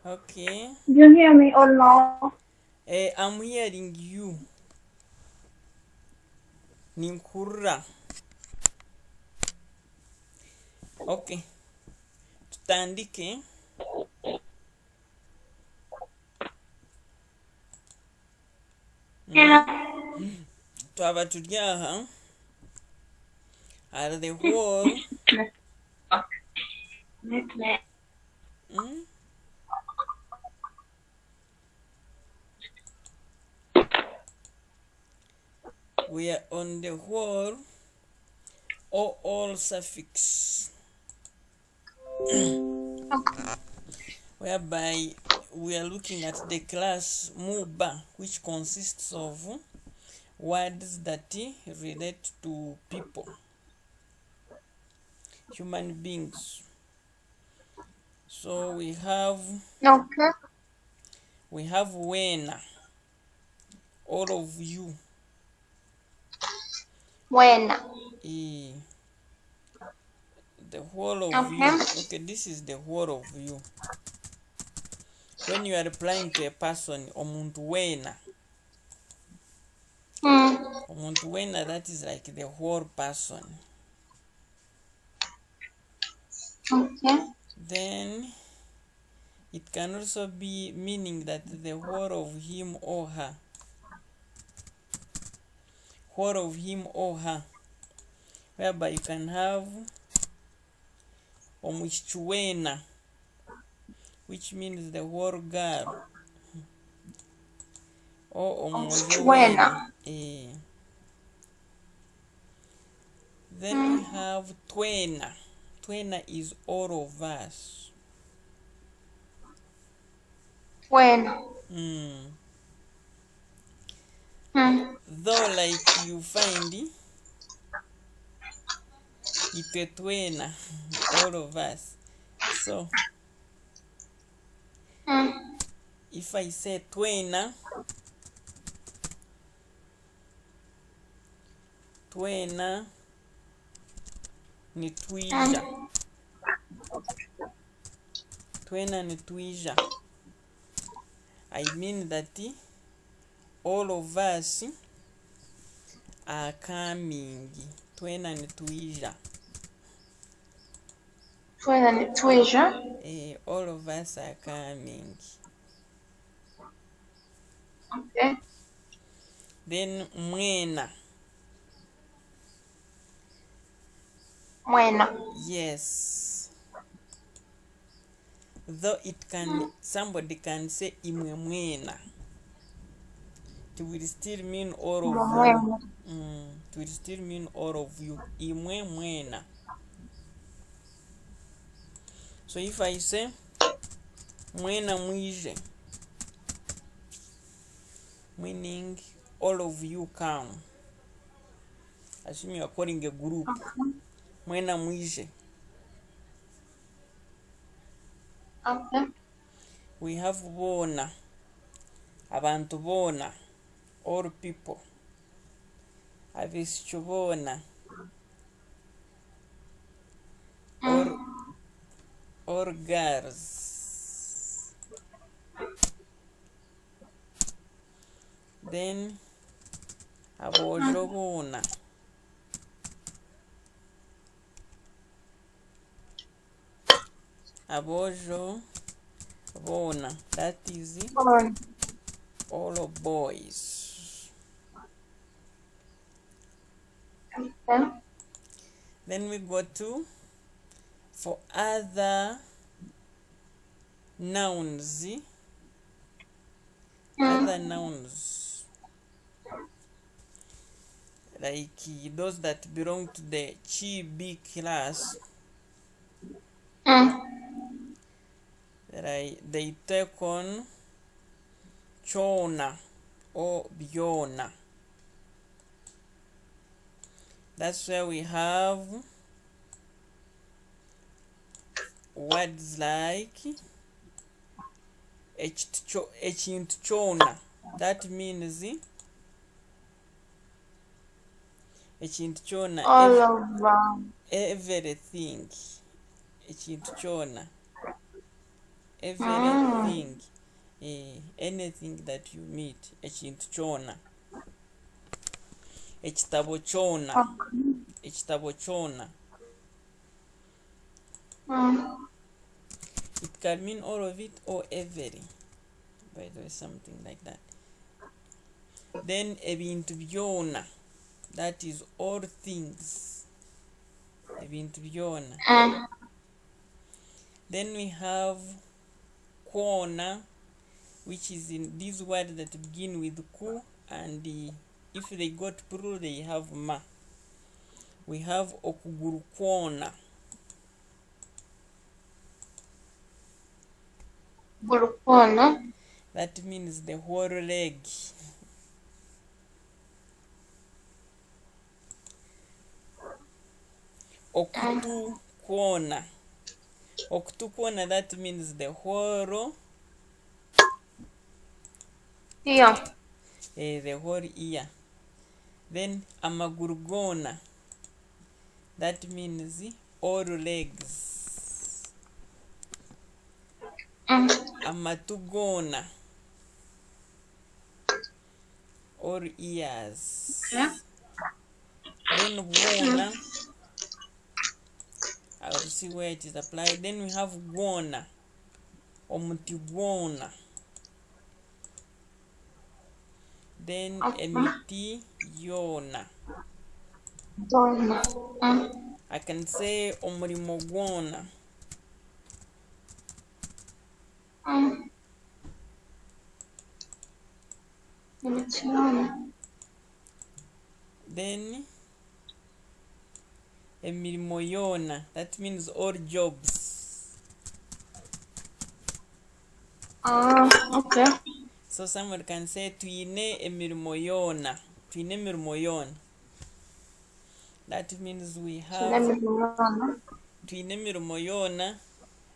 Okay. Do you hear me or no? I'm hearing you. Ninkurra. Okay. Tutandike. Yeah. Twaba tuli aha. Are the whole. Mm? We are on the whole or all suffix, whereby we are looking at the class muba, which consists of words that relate to people, human beings. So Okay. we have wena, all of you. When? Eh, the whole of you. Okay. Okay, this is the whole of you. When you are replying to a person, omuntu wena. Omuntu wena, that is like the whole person. Okay. Then it can also be meaning that the whole of him or her. Whole of him or her. Whereby you can have omushchuwena, which means the whole girl. Or When? omojowena. Then we have twena. Twena is all of us. When? Though like you find itwe twena, all of us. So if I say twena, twena ni twija. Twena ni twija. I mean that all of us are coming. Twena ni twija. When and treasure? All of us are coming. Okay. Then mwena. When? Yes. Though somebody can say imwe mwena. It will still mean all of you. It will still mean all of you. Imwe mwena. So if I say mwena mwije, meaning all of you come. Assume you are calling a group. Mwena mwije. Okay. We have bona. Abantu bona. All people. Abisicho bona. Or girls. Then abojo bona. Abojo bona. That is all boys. Okay. Then we go to for other nouns. Other nouns, like those that belong to the chi b class, they take on chona or biona. That's where we have words like echintchona. That means echintchona, All of everything. Echintchona, everything, anything that you meet, ekintu kyona, ekitabo kyona, ekitabo kyona. It can mean all of it or every, by the way, something like that. Then ebintu byona, that is all things, ebintu byona. Then we have kwona, which is in these words that begin with ku, and if they got plural they have ma. We have okuguru kwona. Burukona. That means the whole leg. Okutu kwona. Okutu kwona, that means the whole, the whole ear. Then amagurugona, that means all legs. Amatugona, all ears. Then gwona, I will see where it is applied. Then we have gwona, omuti gwona. Then emiti yona. I can say omurimo gwona. Then emirimo yona, that means all jobs. Okay. So someone can say tuine emirimo yona, tuine emirimo yona. That means we have tuine emirimo yona,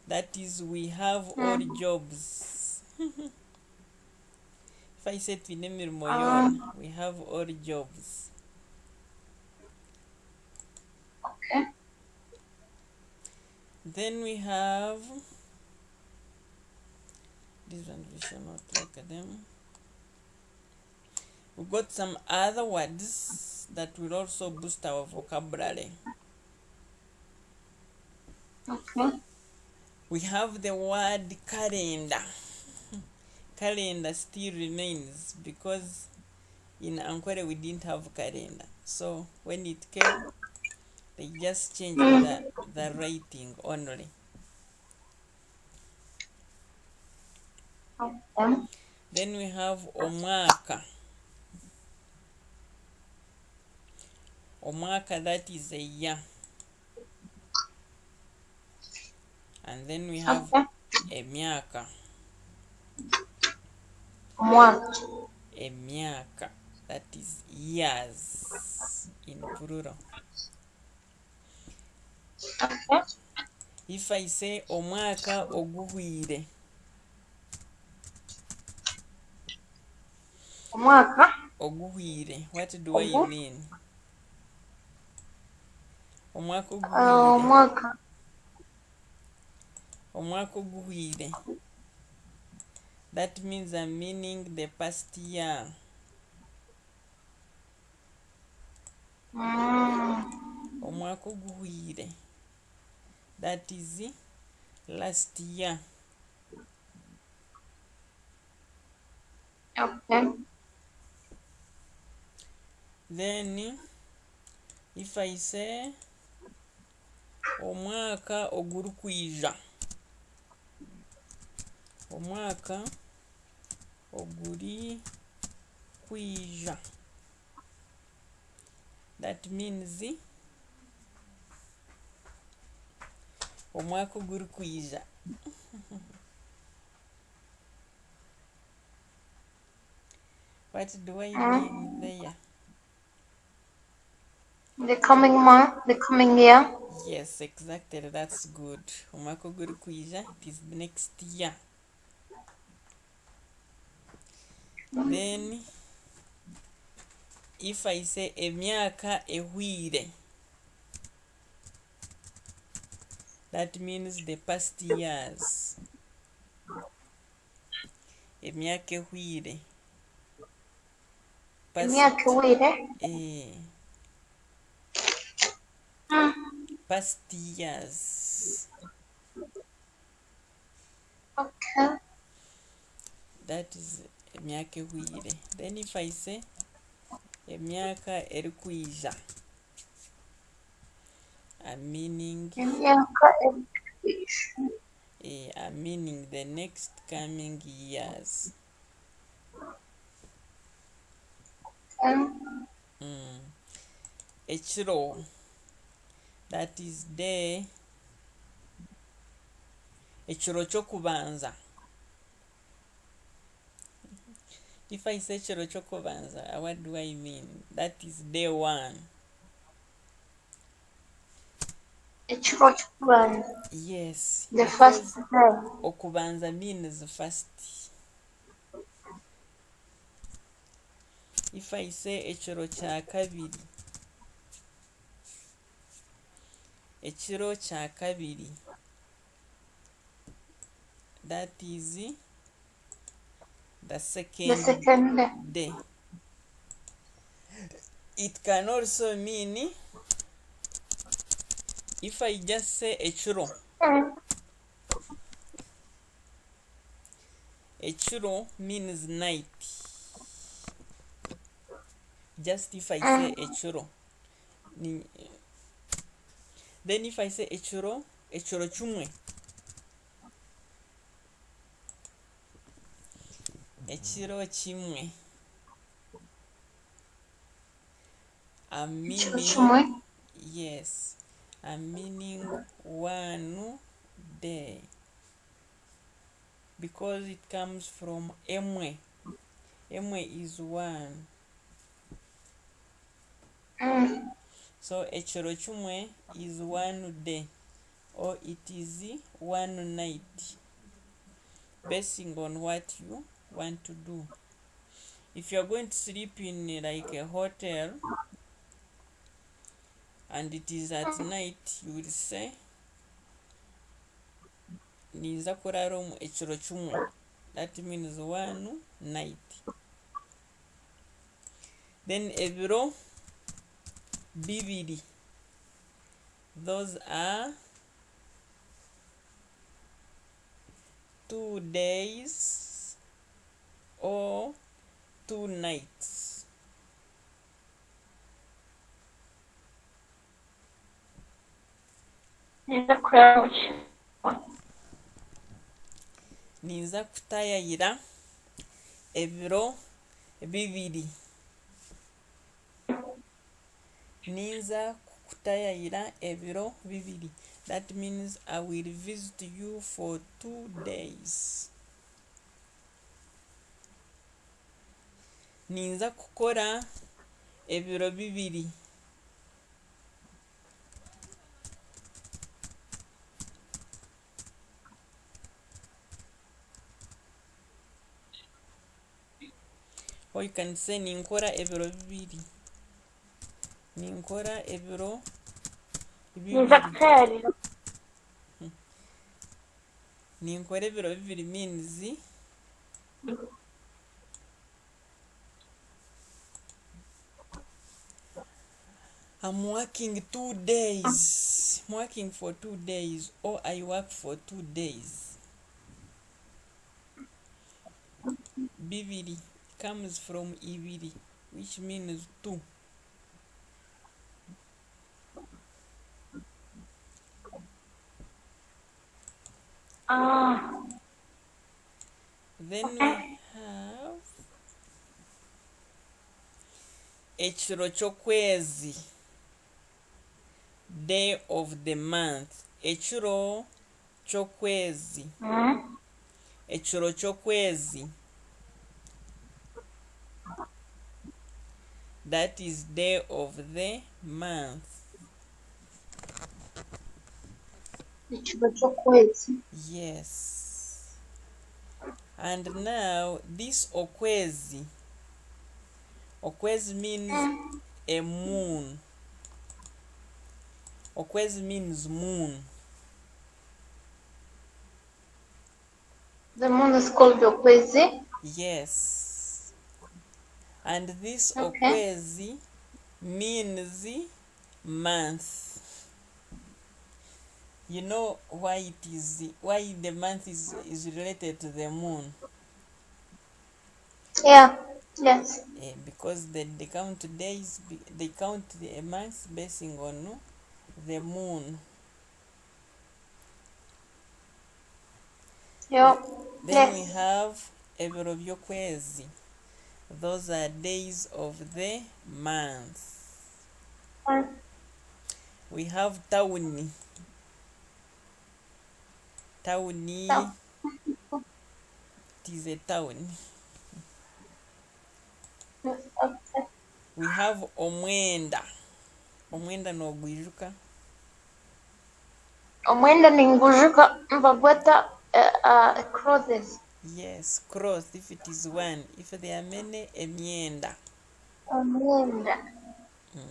that is we have all jobs. If I say tuine emirimo yona, we have all jobs. Okay. Then we have this one, we shall not look at them. We've got some other words that will also boost our vocabulary. Okay. We have the word calendar. Calendar still remains because in Ankole we didn't have calendar. So when it came, they just changed the writing only. Okay. Then we have omwaka. Omwaka, that is a year. And then we have emyaka. Emyaka, that is years in plural. Okay. If I say omwaka oguhwire, Omwaka oguhwire, what do I mean? Omwaka oguhwire. Omwaka oguhwire. That means I'm meaning the past year. Omwaka oguhwire. That is last year. Okay. Then if I say omwaka oguri kwija, omwaka oguri kwija, that means omwaka oguri kwija. What do I mean there? The coming month, the coming year. Yes, exactly. That's good. Omwaka oguri kwija, it is the next year. Then if I say emyaka ehwire, that means the past years. emyaka ehwire. Emyaka ewire. Past years. Okay. That is emyaka ehwire. Then if I say emyaka erikwija, I'm meaning Emyaka erikwija. I'm meaning the next coming years. Ekiro, that is day. Ekiro ky'okubanza. If I say ekiro ky'okubanza, what do I mean? That is day one. Ekiro ky'okubanza. Yes. The first day. Okubanza means first. If I say ekiro kya kabiri, ekiro kya kabiri, that is the second day. It can also mean, if I just say ekiro, ekiro means night. Just if I say ekiro. Then if I say ekiro, ekiro chumwe. Ekiro chimwe. I'm meaning, yes, I'm meaning one day. Because it comes from emwe. Emwe is one. So ekiro chumwe is one day, or it is one night, basing on what you want to do. If you're going to sleep in like a hotel and it is at night, you will say niza kurara mu ekiro chumwe. That means one night. Then ebiro bibiri, those are 2 days or 2 nights. Niza kutayayira ebiro bibiri. Niza kutayayira ebiro bibiri. That means I will visit you for 2 days. Niza kukora ebiro bibiri. Or you can say ninkora ebiro bibiri. Ninkora ebiro bibiri. Ninkora ebiro bibiri means I'm working 2 days. I'm working for 2 days, or I work for 2 days. Bibiri comes from ibiri, which means 2. Then we have ekiro ky'okwezi, day of the month. Ekiro ky'okwezi. Ekiro ky'okwezi. That is day of the month. Ekiro ky'okwezi. Yes. And now this okwezi. Okwezi means a moon. Okwezi means moon. The moon is called okwezi. Yes. And this Okay. okwezi means month. You know why the month is related to the moon? Yeah. Yes. Because they count days, they count the months basing on the moon. Yeah. Then we Yes. have ebiro by'okwezi. Those are days of the month. Mm. We have tauni. Tauni, No. it is a town. Okay. We have omwenda. Omwenda n'ogwijuka. Omwenda ningujuka mbagweta clothes. Yes, cross if it is one. If there are many, emyenda. Omwenda.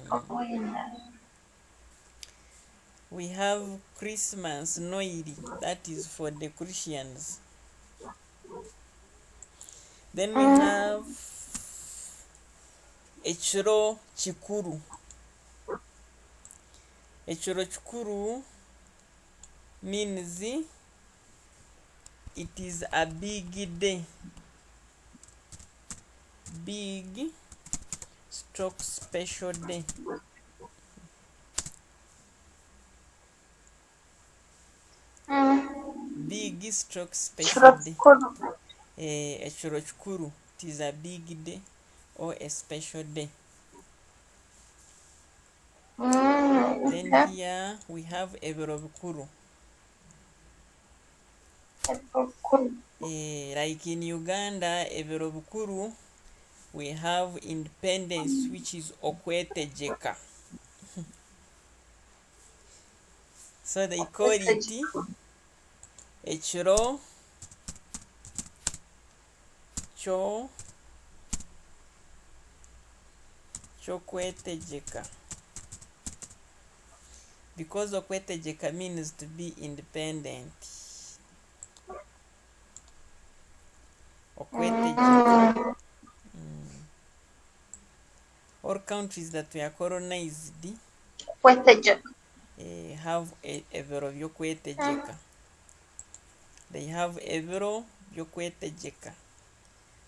Omwenda. We have Christmas, Noiri. That is for the Christians. Then we have Echiro Chikuru. Echiro Chikuru means it is a big day. Big stroke special day. Big stroke special day. Echiro Chikuru. It is a big day or a special day. Then Okay. here we have ebiro bikuru. Like in Uganda, ebiro bikuru, we have independence, which is okwetejeka. So they call it ekiro ky'okwetejeka. Because okwetejeka means to be independent. Okwetejeka. All countries that were colonized have ebiro by'okwetejeka. They have ebiro by'okwetejeka.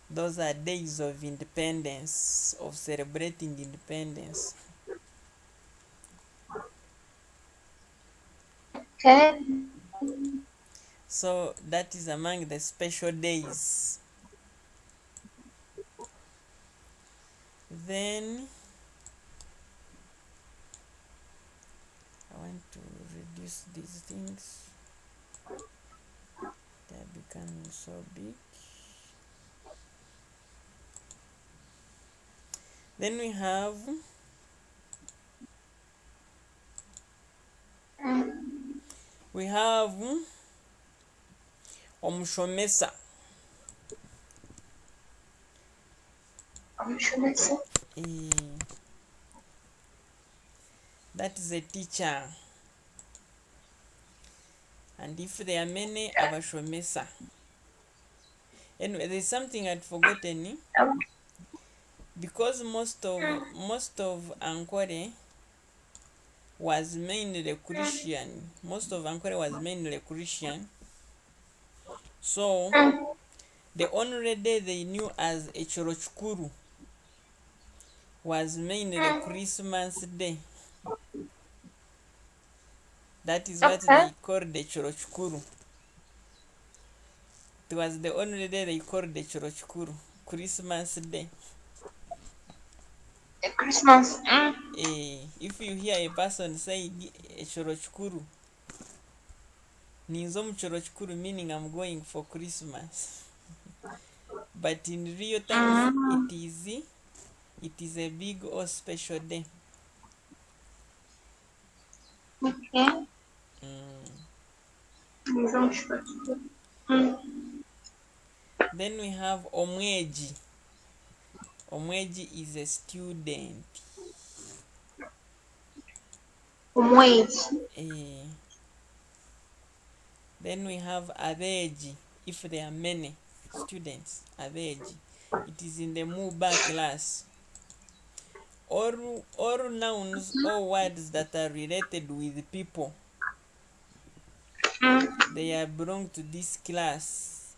Those are days of independence, of celebrating independence. Okay. So that is among the special days. Then I want to reduce these things. They are becoming so big. Then we have omushomesa. That is a teacher. And if there are many, abashomesa. Anyway, there's something I'd forgotten. Because most of Ankole was mainly Christian. Most of Ankole was mainly Christian. So the only day they knew as Echiro Chikuru was mainly Christmas Day. That is what they called the Echiro Chikuru. It was the only day they called the Echiro Chikuru, Christmas Day. Christmas. If you hear a person say Echiro Chikuru, ninzo mu Echiro Chikuru, meaning I'm going for Christmas. But in real terms, it is a big or special day. Okay. Then we have Omweji. Omweji is a student. Then we have Abeji, if there are many. students abeegi. It is in the Muba class. All nouns or words that are related with people, they are belong to this class.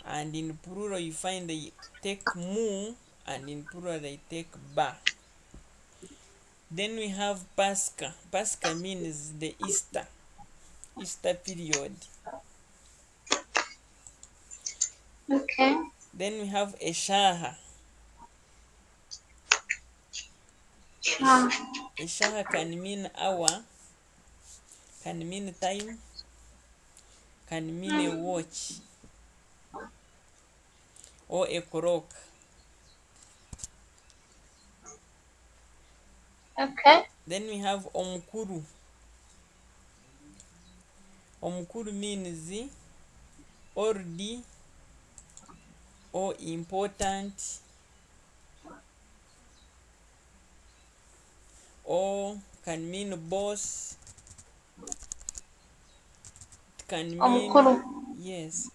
And in plural you find they take mu, and in plural they take ba. Then we have Pascha. Pascha means the Easter period. Okay. Then we have Eshaha. Sure. Eshaha can mean hour, can mean time, can mean a watch or a clock. Okay. Then we have Omkuru. Omkuru means old or important, or can mean boss. It can mean, Omukuru. yes.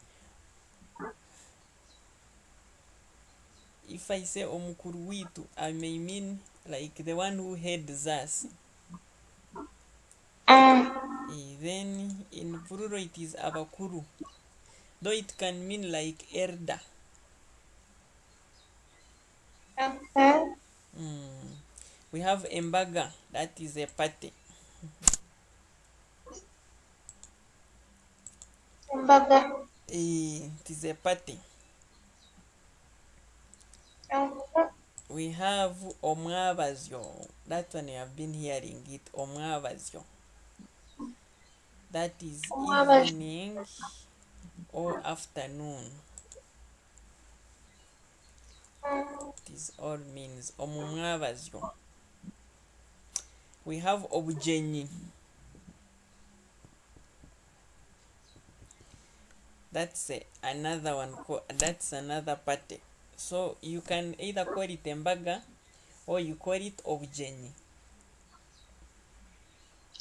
If I say omukuru witu, I may mean like the one who heads us. Then in plural it is abakuru, though it can mean like elder. Okay. We have embaga, that is a party. Embaga. It is a party. Okay. We have omwabazyo, that one you have been hearing it, omwabazyo. That is evening or afternoon. This all means omwabazyo. We have obujenyi. That's another one. That's another party. So you can either call it embaga or you call it obujenyi.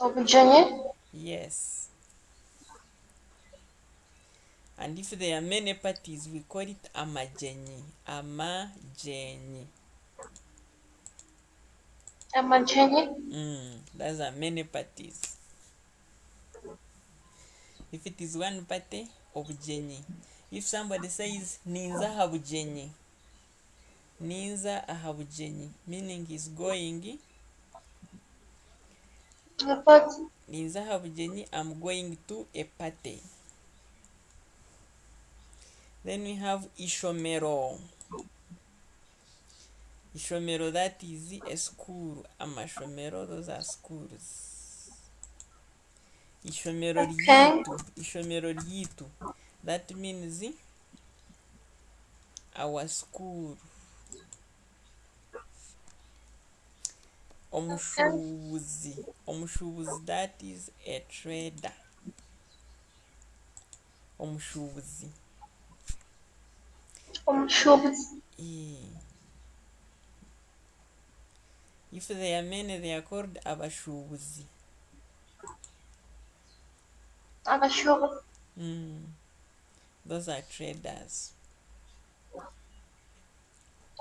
Obujenyi. Yes. And if there are many parties, we call it amajenyi. Amajenyi. Amajenyi. Those are many parties. If it is one party, obujenyi. If somebody says ninza habujenyi, ninza ahabujenyi, meaning he's going. Ninza habujenyi, I'm going to a party. Then we have ishomero. Ishomero, that is a school. Amashomero, those are schools. Ishomero ryitu. Ishomero ryitu. That means our school. Omushubuzi. Omushubuzi, that is a trader. Omushubuzi. Omushubuzi. If they are many, they are called abashubuzi. Abashubuzi. Those are traders.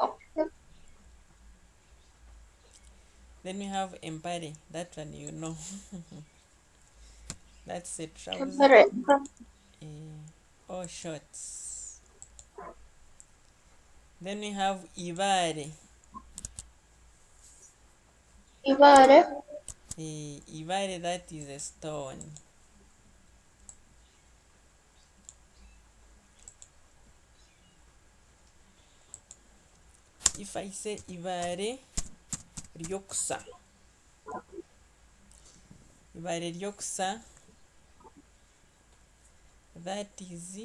Okay. Then we have empire. That one you know. That's a trouser. Or shorts. Then we have ibare. Ibare. Ibare, that is a stone. If I say ibare ryoksa, ibare ryoksa, that is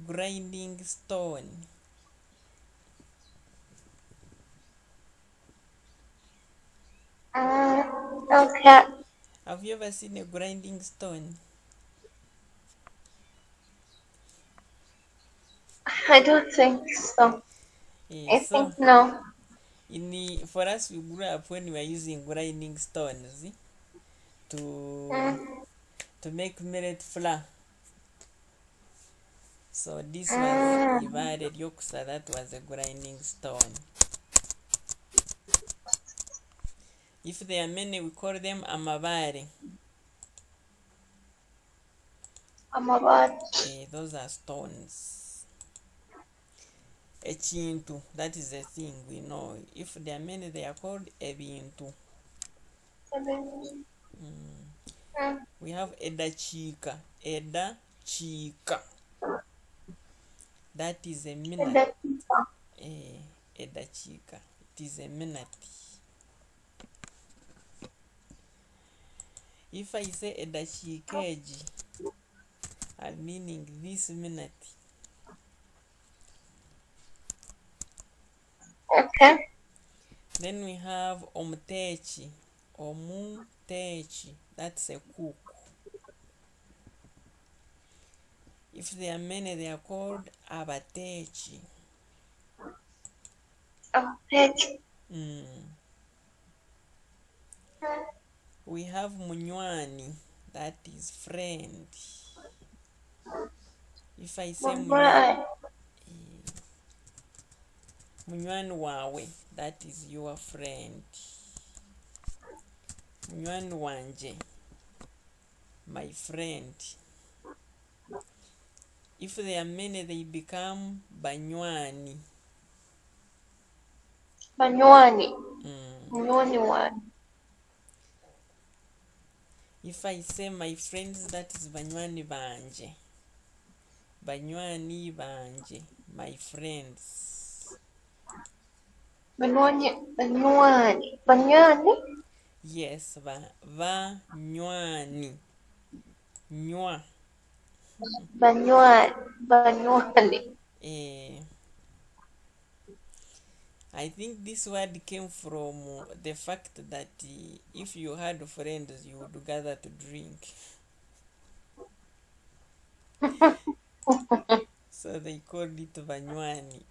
grinding stone. Okay. Have you ever seen a grinding stone? I don't think so. I So think no. for us, we grew up when we were using grinding stones to make millet flour. So this was ibare lyokusa, that was a grinding stone. If there are many, we call them amabare. Amabare. Those are stones. Ekintu, that is a thing we know. If there are many, they are called ebintu. We have edachika. Edachika. That is a minute. Edachika. It is a minute. If I say edachikeji, I'm meaning this minute. Okay. Then we have omutechi. Omutechi. That's a cook. If there are many, they are called abatechi. Abatechi. We have munywani. That is friend. If I say munywani wawe, that is your friend. Munywani wanje, my friend. If there are many, they become banywani. Banywani. Banywani one. If I say my friends, that is banywani banje. Banywani banje, my friends. Banywani. Banywani? Yes, banywani. Nywa. Banywani. I think this word came from the fact that if you had friends, you would gather to drink. So they called it banywani.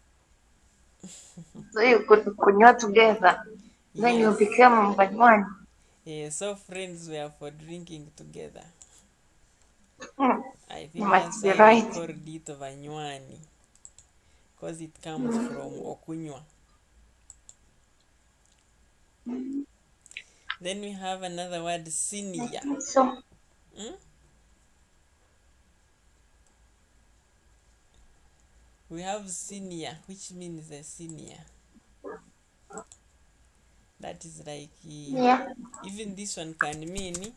So you could kunywa together. Then you became banywani. Yeah, so friends were for drinking together. I think You must that's be why right. they called it banywani. Because it comes from okunywa. Then we have another word, senior. So. We have senior, which means a senior. That is like, even this one can mean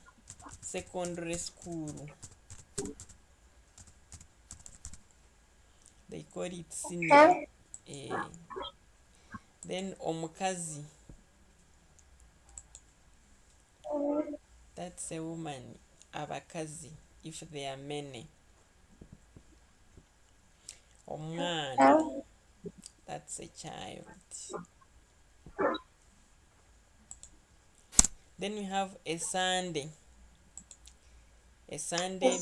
secondary school. They call it senior. Then omukazi. That's a woman. Abakazi, if there are many. Omwana. That's a child. Then we have a Sunday. A Sunday.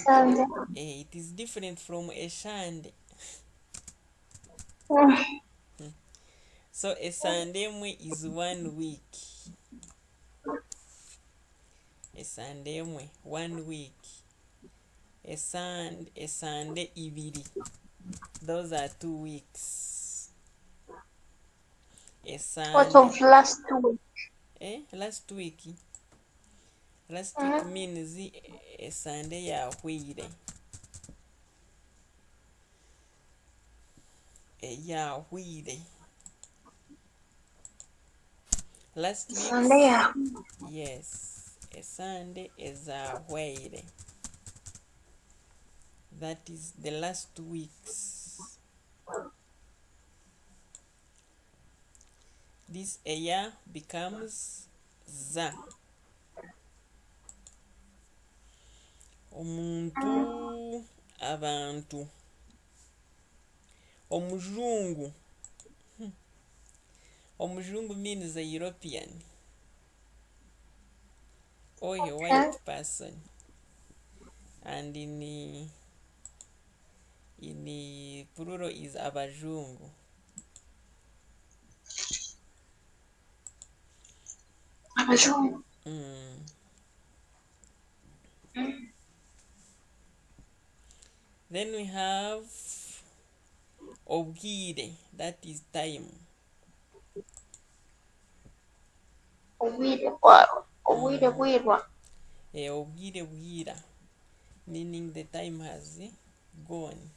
It is different from a Shande. So a Sunday is 1 week. A Sunday 1 week. A Sunday ibiri. Those are 2 weeks. A Sunday. What of last week? Last week. Last week means a Sunday yahwire. Yahwire. Last week. Sunday. Yes. A Sunday is a whale. That is the last 2 weeks. This year becomes za. Omuntu, abantu. Omujungu. Omujungu means a European or a white person. And in plural is abajungu. Abajungu. Then we have Obwire, that is time. Obwire bwaro. Obwire bwirwa. Obwire bwira, meaning the time has gone.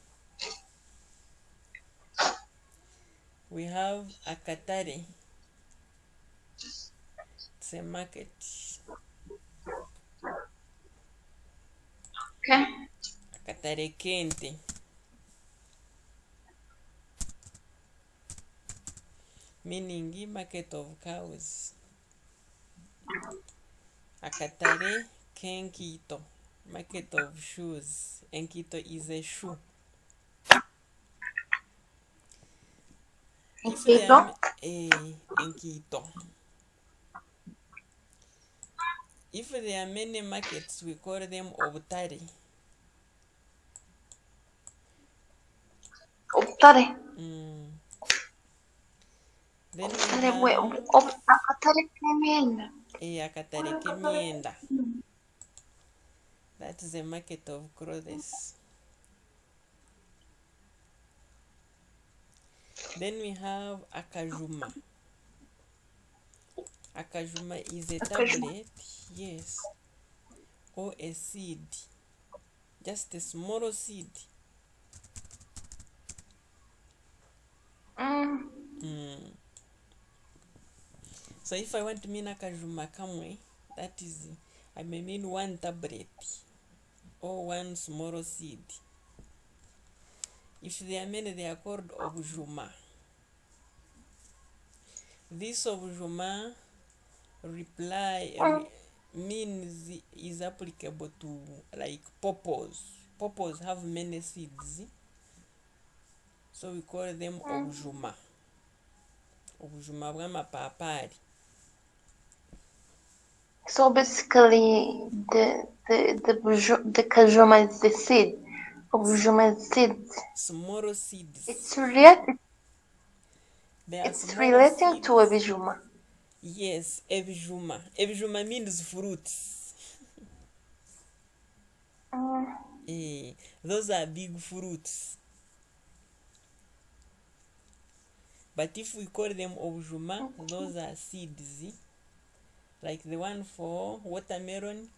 We have akatare. It's a market. Okay. Akatare kente. Meaning market of cows. Akatare kenkito. Market of shoes. Enkito is a shoe. If they Enkito. are enkito. If there are many markets, we call them obtare. Obtare. Then Obtare we have akatare k'emyenda. akatare k'emyenda. That is a market of clothes. Then we have akajuma. Akajuma is a tablet, yes, or a seed, just a small seed. So if I want to mean akajuma kamwe, that is, I may mean one tablet or one small seed. If there are many, they are called obujuma. This obujuma means is applicable to like pawpaws. Pawpaws have many seeds, so we call them obujuma. Obujuma bw'amapapari. So basically, the kajuma is the seed. Obujuma is seeds. Small seeds. It's related. It's relating to ebijuma. Yes, ebijuma. Ebijuma means fruits. Those are big fruits. But if we call them obujuma, those are seeds. Like the one for watermelon,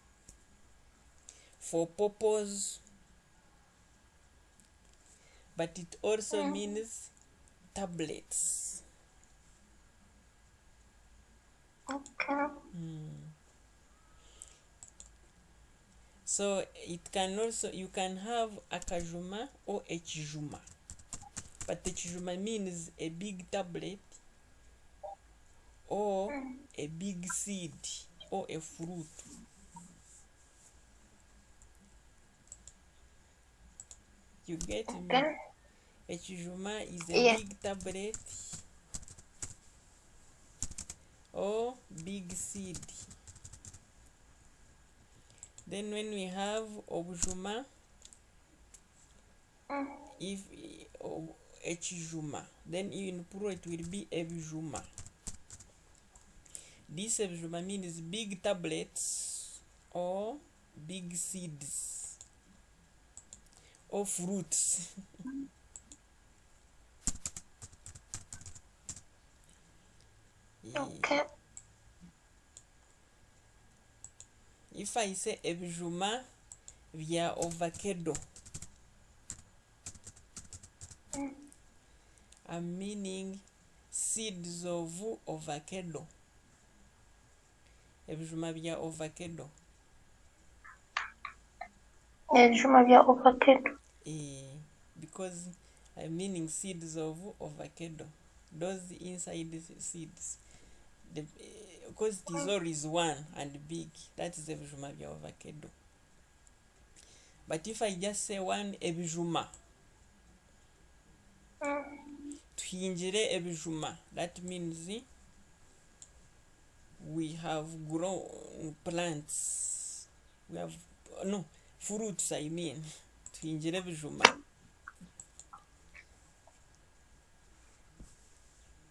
for pawpaws. But it also means tablets. Okay. So it can also, you can have akajuma or echijuma. But echijuma means a big tablet or a big seed or a fruit. You get me? Okay. Echijuma is a big tablet or big seed. Then when we have obujuma, if echijuma, then in plural it will be ebijuma. This ebijuma means big tablets or big seeds or fruits. Okay. If I say ebijuma via avocado, I'm meaning seeds of avocado. Ebijuma via avocado. Ebijuma vya avocado. Because I'm meaning seeds of avocado. Those inside seeds. Because it is always one and big, that is ebijuma vya avocado. But if I just say one ebijuma, tuhingire ebijuma, that means we have grown plants. We have, no, fruits I mean. Tuhingire ebijuma.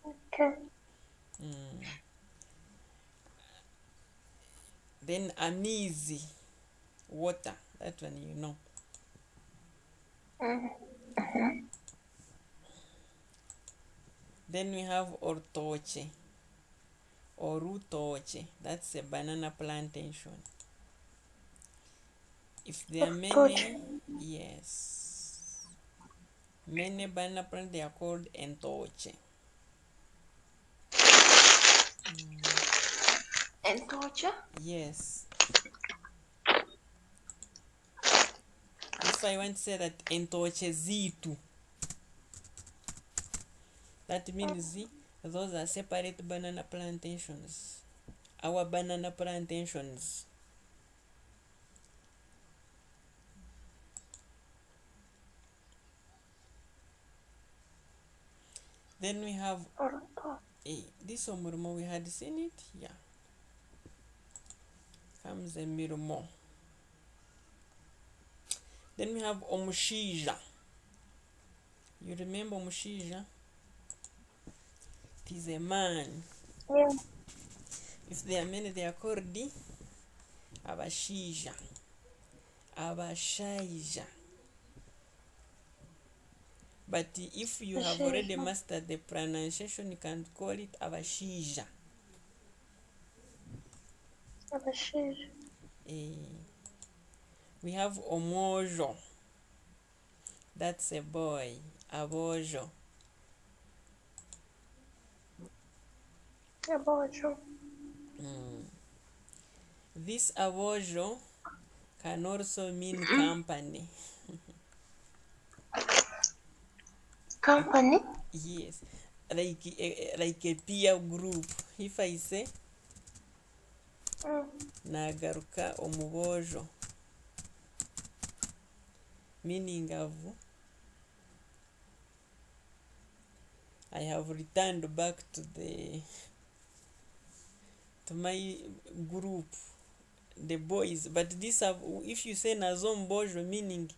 Okay. Then amizi, water, that one you know. Then we have ortoche or rutoche. That's a banana plantation. If there are many, yes, many banana plants, they are called entoche. Entoche? Yes. If I want to say that entoche zitu, that means those are separate banana plantations. Our banana plantations. Then we have this omurmo, we had seen it, yeah. Comes a mirmo. Then we have omushija. You remember omushija? It is a man. Yeah. If there are many, they are called abashija, abashaija. But if you have already mastered the pronunciation, you can call it abashija. Abashija. We have omojo. That's a boy. Abojo. Abojo. This abojo can also mean company. Company? Yes, like a peer group. If I say nagaruka omubojo, meaning I have returned back to my group, the boys. But this if you say nazombojo, meaning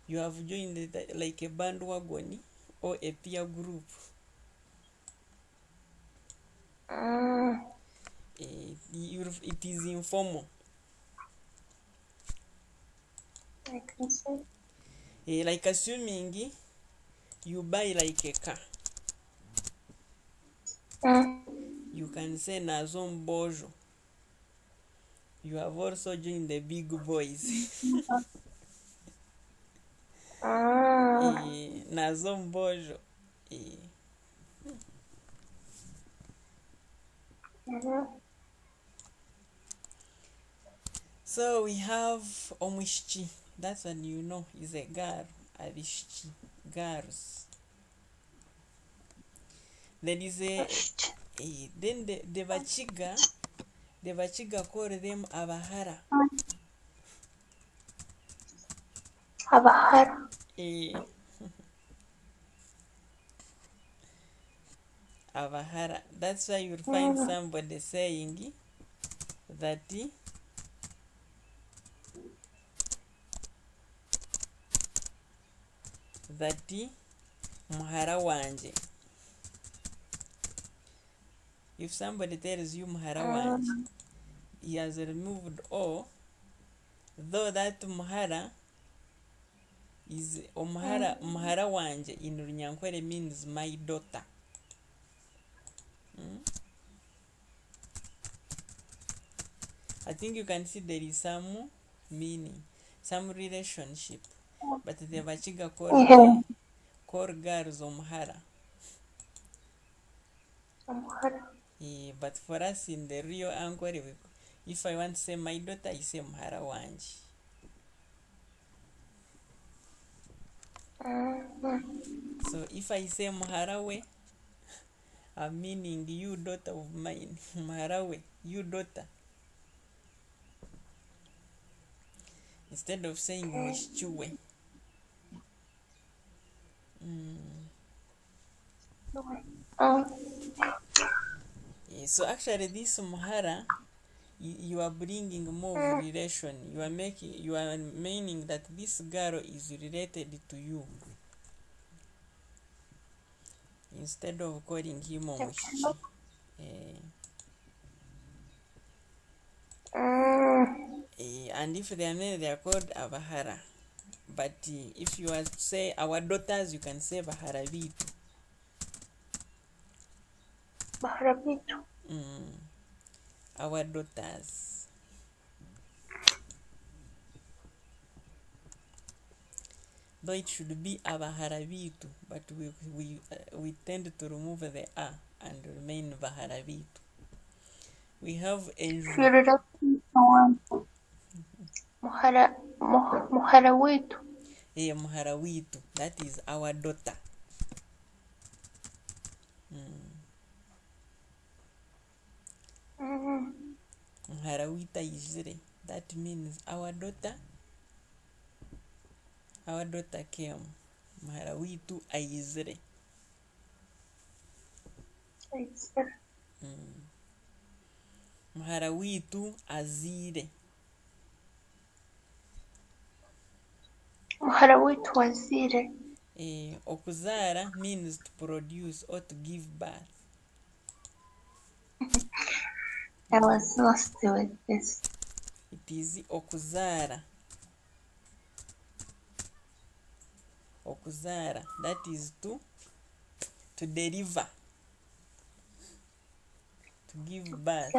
you have joined like a bandwagon or a peer group. It is informal. I can see. Like assuming you buy like a car. You can say nazombojo. You have also joined the big boys. Nazombojo. So we have omishchi. That's when you know is a girl. Abishchi. Girls. There is then the Bachiga call them abahara. Abahara. Abahara. That's why you'll find somebody saying that muhara wanje. If somebody tells you muhara wanje, he has removed o, though that muhara is muhara wanje in Runyankore means my daughter. I think you can see there is some meaning, some relationship, but the Bachiga call girls omuhara. But for us in the real Ankore, if I want to say my daughter, I say muhara wanje. So if I say muharawe, I'm meaning you daughter of mine. Muharawe, you daughter. Instead of saying mishchuwe. So actually this muhara, you are bringing more relation. You are meaning that this girl is related to you. Instead of calling him omushi. And if they are male, they are called abahara. But if you are to say our daughters, you can say bahara bitu. Bahara bitu. Our daughters. Though it should be abaharabitu, but we tend to remove the a and remain baharabitu. We have enju. Muhara wetu. Muharawitu. That is our daughter. Muharawita izire. That means our daughter. Our daughter came. Muharawitu aizire. Muharawitu azire. Muhara wetu wazire. Okuzara means to produce or to give birth. I was lost with this. It is okuzara. Okuzara. That is to deliver. To give birth.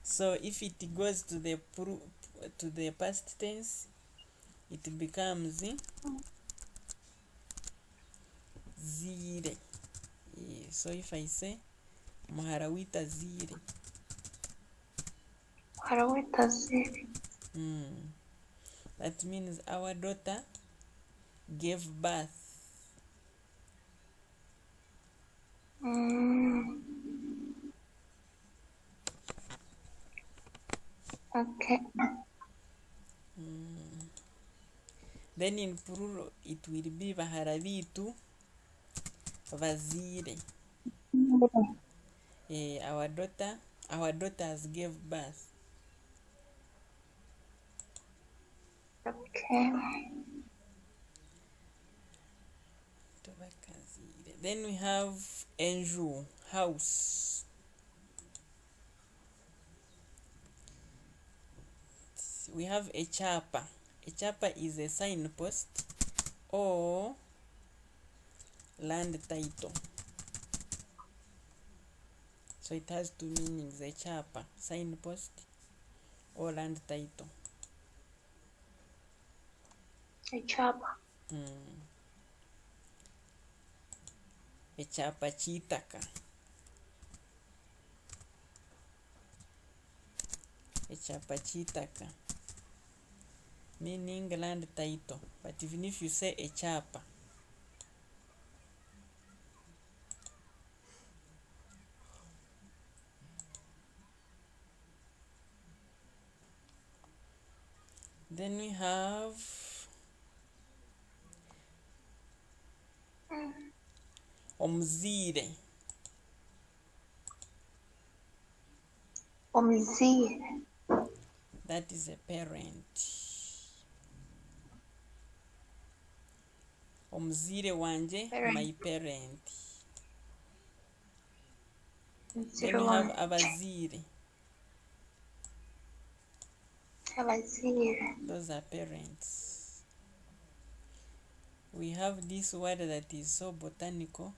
So if it goes to the past tense, it becomes zire. So if I say muharawita zire. Muharawita zire. That means our daughter gave birth. Okay. Then in plural it will be baharabitu vazire. Our daughters gave birth. Okay. Then we have enju, house. We have a chapa. A chapa is a signpost or land title. So it has two meanings: a chapa, signpost, or land title. A chapa. A chapa chitaka. A chapa chitaka. Meaning land title. But even if you say a chapa, then we have omzire. Omzire. That is a parent. Omzire wanje, my parent. Then we have abazire. Abazire. Those are parents. We have this word that is so botanical.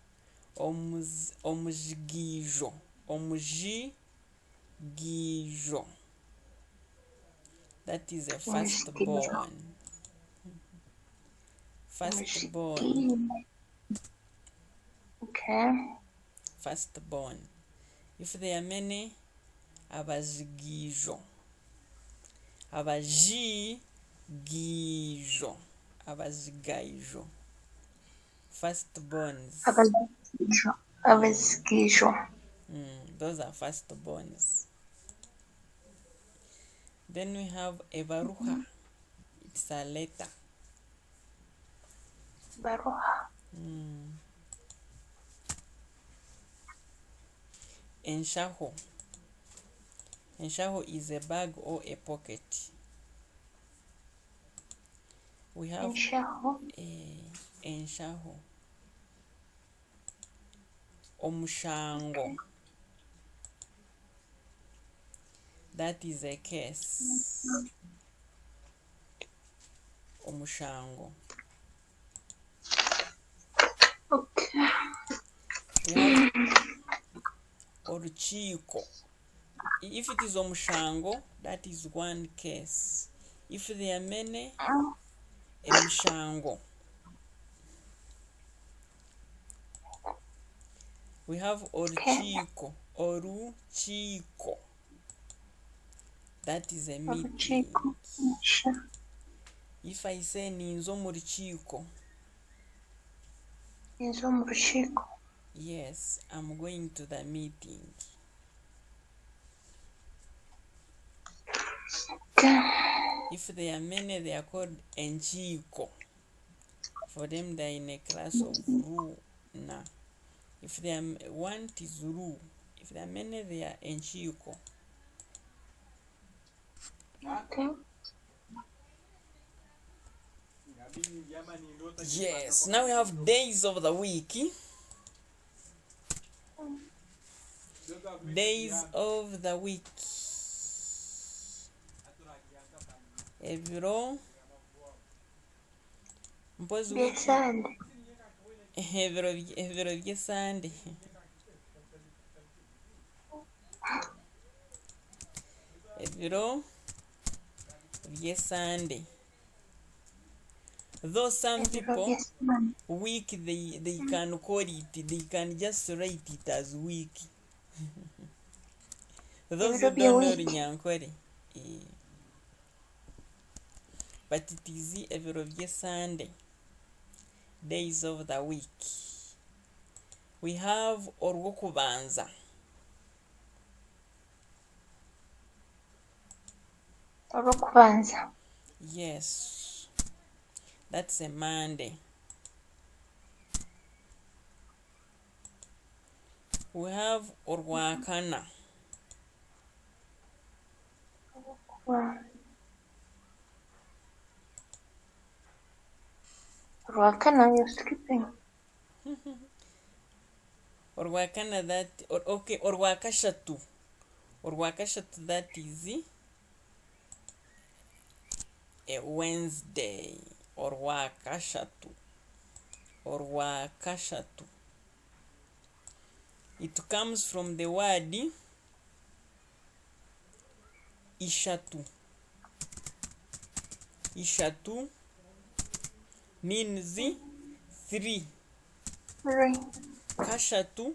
Omjigijo. Omjigijo. That is a firstborn. Firstborn. Okay. Firstborn. If there are many, abajigijo. Abajigijo. Abazigaijo. Firstborns. Abazigijo. Those are firstborns. Then we have a baruha. It's a letter. Baruha. Enshaho. Enshaho is a bag or a pocket. We have enshaho. Omushango. That is a case. Omushango. Okay. orukiiko. If it is omushango, that is one case. If there are many, emishango. We have orukiiko. Orukiiko. That is a meeting. If I say ninzo mu rukiiko, yes, I'm going to the meeting. If there are many, they are called enchiiko. For them, they are in a class of Runa. If they are one, it is Ru. If there are many, they are enchiiko. Okay. Yes, now we have days of the week. Days of the week. Ebiro. Mpozi wiki. Ebiro bye Sunday. Ebiro bye Sunday. Though some people week they can call it, they can just write it as week. Those who don't know Runyankore. But it is every Sunday. Days of the week. We have Orwokubanza. Orwokubanza. Yes. That's a Monday. We have Orwakana. Orwakana, you're skipping. Orwakana, that, okay, Orwakashatu. Orwakashatu, that is a Wednesday. Orwakashatu. Orwakashatu. It comes from the word Ishatu. Ishatu means 3. Kashatu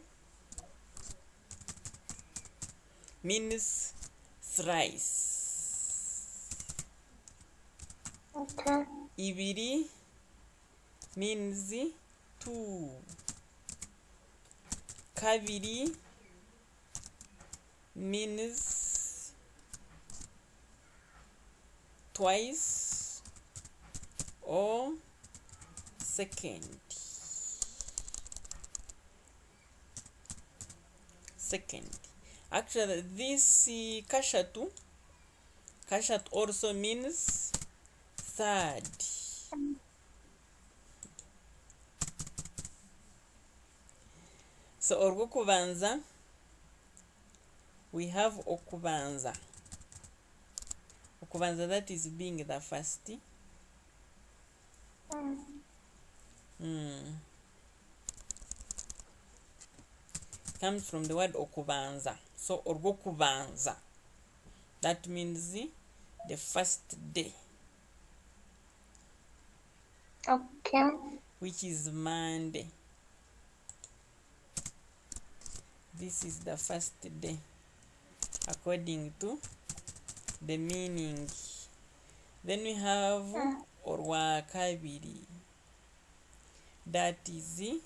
means thrice. Okay. Ibiri means 2. Kabiri means twice or second. Actually, this kashatu also means third. So orwokubanza, we have okubanza. Okubanza, that is being the first. Comes from the word okubanza. So orwokubanza, that means the first day. Okay. Which is Monday. This is the first day according to the meaning. Then we have Orwakabiri. That is,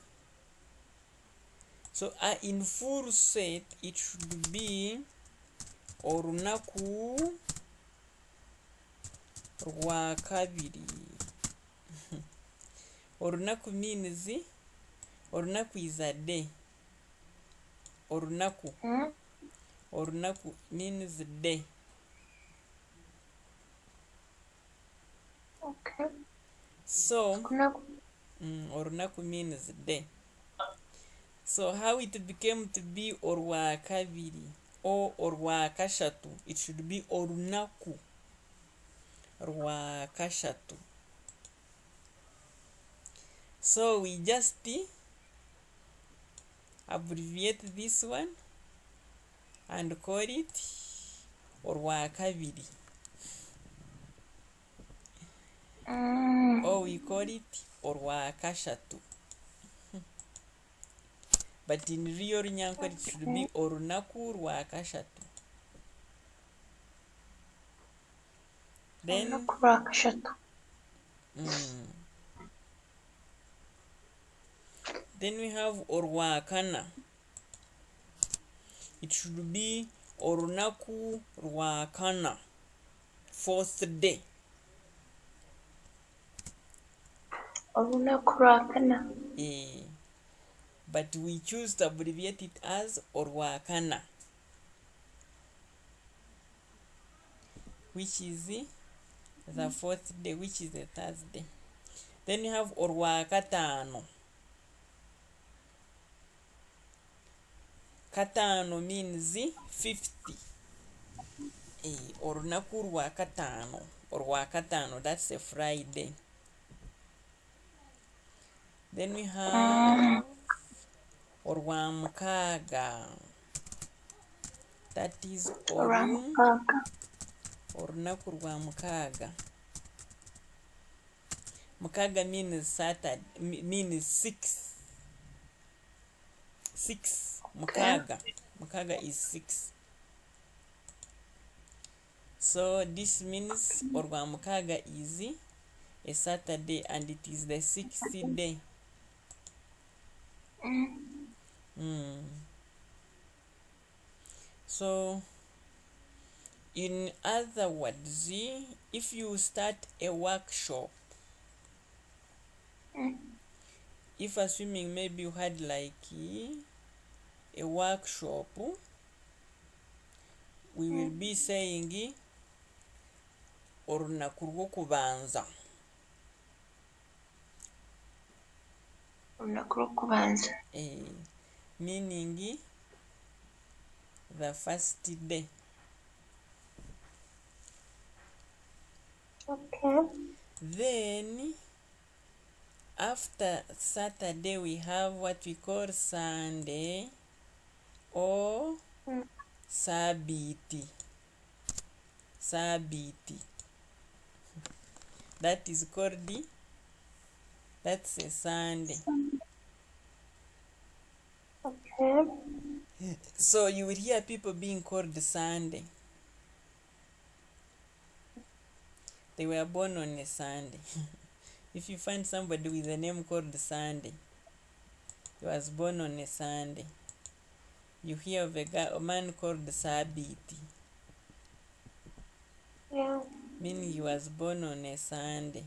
so in full set it should be Orunaku Rwakabiri. Orunaku means, Orunaku is a day. Orunaku. Orunaku means day. Okay. So, Orunaku means day. So, how it became to be Orwakabiri or Orwakashatu? It should be Orunaku Rwakashatu. So, we just abbreviate this one and call it orwakabiri, or we call it orwakashatu. But in real Runyankore, it should be orunaku rwakashatu. Then then we have orwakana. It should be orunaku rwakana, fourth day. Orunaku rwakana. But we choose to abbreviate it as orwakana, which is the fourth day, which is the Thursday. Then you have orwakatano. Katano means 50. Orunaku rwakatano, orwakatano, that's a Friday. Then we have orwamkaga. That is orunaku rwamkaga. Mkaga means Saturday, means 6. 6. Mkaga. Mkaga is 6. So this means orwamkaga is a Saturday and it is the 6th day. So in other words, if you start a workshop, if assuming maybe you had like a workshop, we will be saying orunaku rwokubanza. Meaning the first day. Okay. Then after Saturday we have what we call Sunday or Sabiti. Sabiti. That is called that's a Sunday. Okay. So you will hear people being called Sunday. They were born on a Sunday. If you find somebody with a name called Sunday, he was born on a Sunday. You hear of a man called Sabiti. Yeah. Meaning he was born on a Sunday.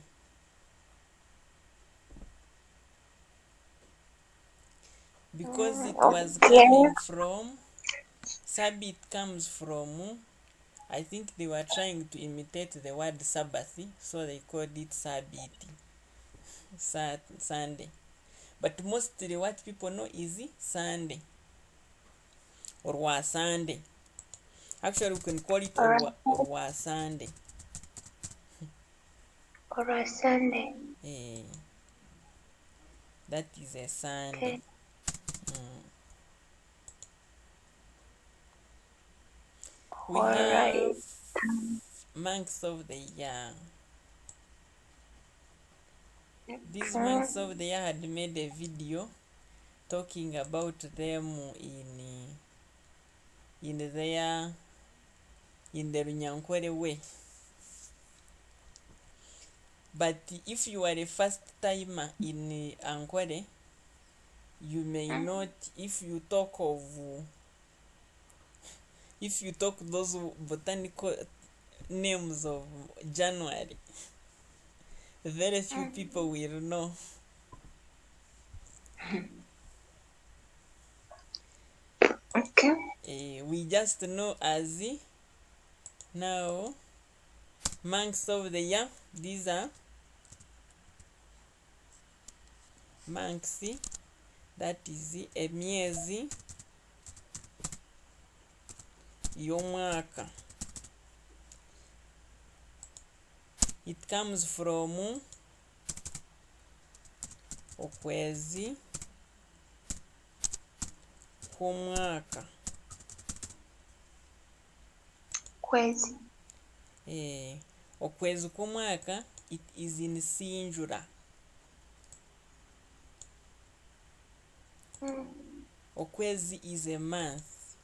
Because it was coming from, Sabbath comes from, I think they were trying to imitate the word Sabbath, so they called it Sabbath, Sunday. But mostly what people know is Sunday, or wa Sunday. Actually, we can call it or Sunday. Or a Sunday. That is a Sunday. Okay. We have months of the year. These months of the year had made a video talking about them in the Runyankore way. But if you are a first timer in Ankore, you may not, if you talk those botanical names of January, very few people will know. Okay. We just know as now months of the year. These are months, that is emyezi y'omwaka. It comes from okwezi kw'omwaka. Okwezi. Okwezi kw'omwaka, it is in singular. Okwezi is a month.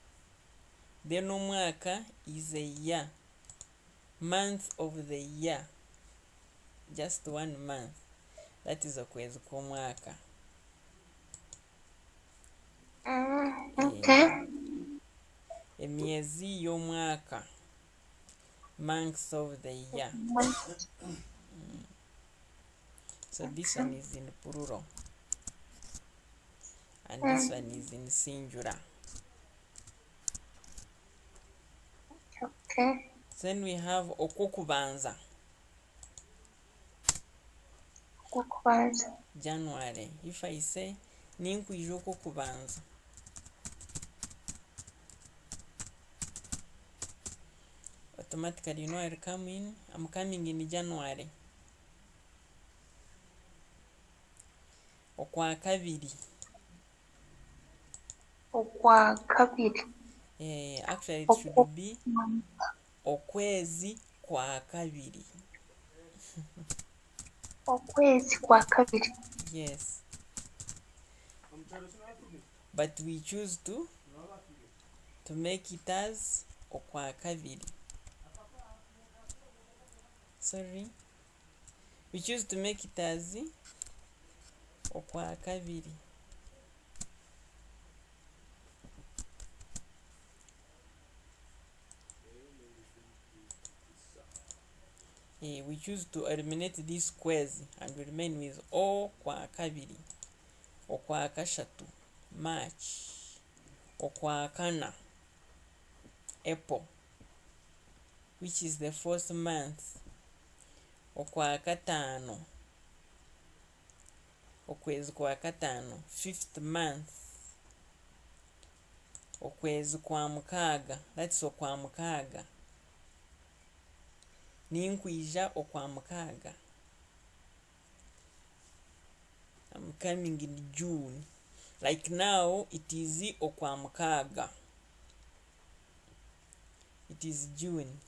Then omwaka is a year. Month of the year. Just 1 month. That is okwezi kw'omwaka. Okay. Emyezi y'omwaka. Months of the year. So this one is in plural. And this one is in singular. Okay. Then we have okwokubanza. Okwokubanza. January. If I say ninkwija okwokubanza, automatically you know I'll come in. I'm coming in January. Okwakabiri. Okwakabiri. Actually it should be okwezi kwakabiri. Okwezi kwakabiri. Yes. But we choose to make it as okwakabiri. Sorry. We choose to make it as okwakabiri. We choose to eliminate this kwezi and we remain with okwakabiri. Okwakashatu, March. Okwakana, April, which is the 4th month. Okwakatano, okwezi kwakatano, 5th month. Okwezi kwa mukaaga, that's okwamukaaga. Ninkwija okwamukaaga. I'm coming in June. Like now, it is okwamukaaga. It is June.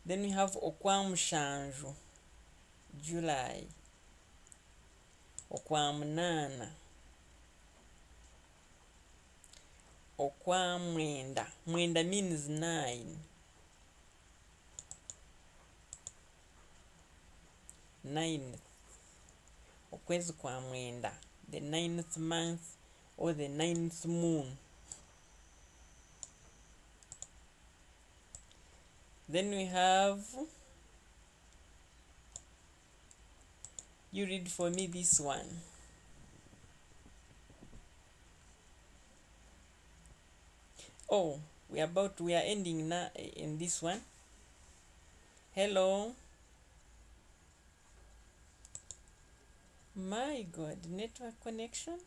Then we have okwamushanju, July. Okwamunana. Okwamwenda. Mwenda means 9. 9th. Okwezi kwa mwenda. The 9th month or the 9th moon. Then we have, you read for me this one. Oh, we are ending now in this one. Hello. My God, network connection.